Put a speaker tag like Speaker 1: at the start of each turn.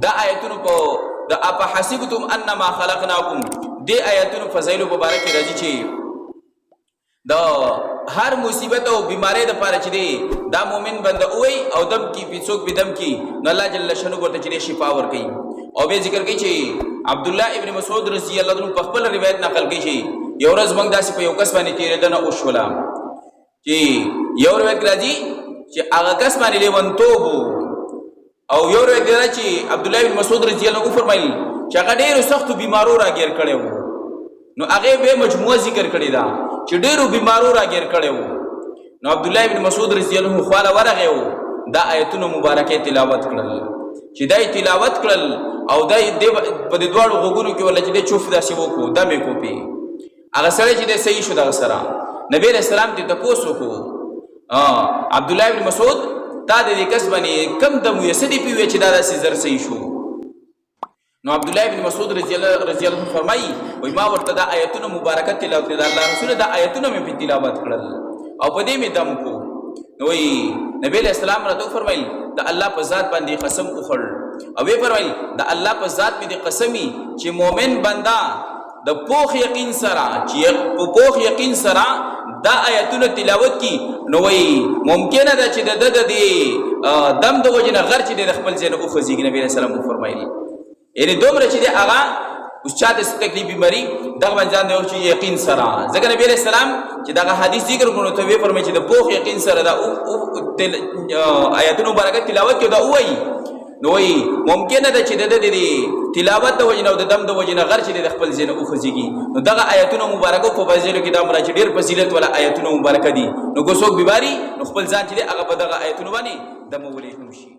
Speaker 1: دا آیتونو په د اپا حسبتم انما خلقناکم دې آیتونو فضایل مبارک راځي چې دا هر مصیبت او بیماری د پاره چې دی دا مؤمن بنده وای او دم کی پیڅوک بدم کی نو الله جل شانو ورته چې شفا ور کوي او به ذکر کوي چې عبد الله ابن مسعود رضی الله عنه په خپل روایت نقل کوي چې یو ورځ موږ داسې په یو کس باندې تیرېدنه وشوله چې یو روایت راځي چې هغه کس باندې لیونتوب او یو روایت راځي چې عبد الله ابن مسعود رضی الله عنه فرمایي چې هغه ډېر سخت بیمارو راګیر کړي وو نو هغه به مجموعه ذکر کړی دا چې ډېرو بیمارو راګیر کړي وو نو عبد الله ابن مسعود رضی الله عنه خواله ورغه وو دا آیتونه مبارکه تلاوت کړل چې دای تلاوت کړل او دای په دې دوړو غوګونو کې ولې چې چوف داسې وکړو دا مې کوپی هغه سره چې د صحیح شو دا سره نبی رسول الله دې تاسو کو عبد الله ابن مسعود دا د کس باندې کم دم یې سدي پیوي چې دا داسې زر صحیح شو نو عبد الله ابن مسعود رضی الله فرمایي وای ما ورته دا آیتونه مبارکه تلاوت کړل الله رسول دا آیتونه مې په تلاوت کړل او په دې مې دم کو نو نبی رسول الله راته فرمایي دا الله په ذات باندې قسم وخړ او وی فرمایي دا الله په ذات باندې قسمی چې مؤمن بندا د پوخ یقین سره چې په پوخ یقین سره دا آیتونه تلاوت کی نو وی ممکنه ده چې د دم د وجنه غر چې د خپل ځای نه اوخذيږي نبی رسول الله فرمایي یعنی دومره چې هغه اوس چاته تکلیف بیماری دغه باندې دی چې یقین سره ځکه نبی رسول الله چې دغه حدیث ذکر کړو ته وی فرمایي چې د پوخ یقین سره دا آیتونه مبارکه تلاوت کې دا وایي نو وی ممکنه ده چې د تلاوت د وجنه او د دم د وجنه غر چې د خپل ځای نه اوخذيږي نو دغه آیتونه مبارکه په فضیلت کې دا مراد ډېر فضیلت ولا آیتونه مبارکه دي نو کو څوک بیماری نو خپل ځان چې هغه په دغه آیتونه باندې د مولې هم شي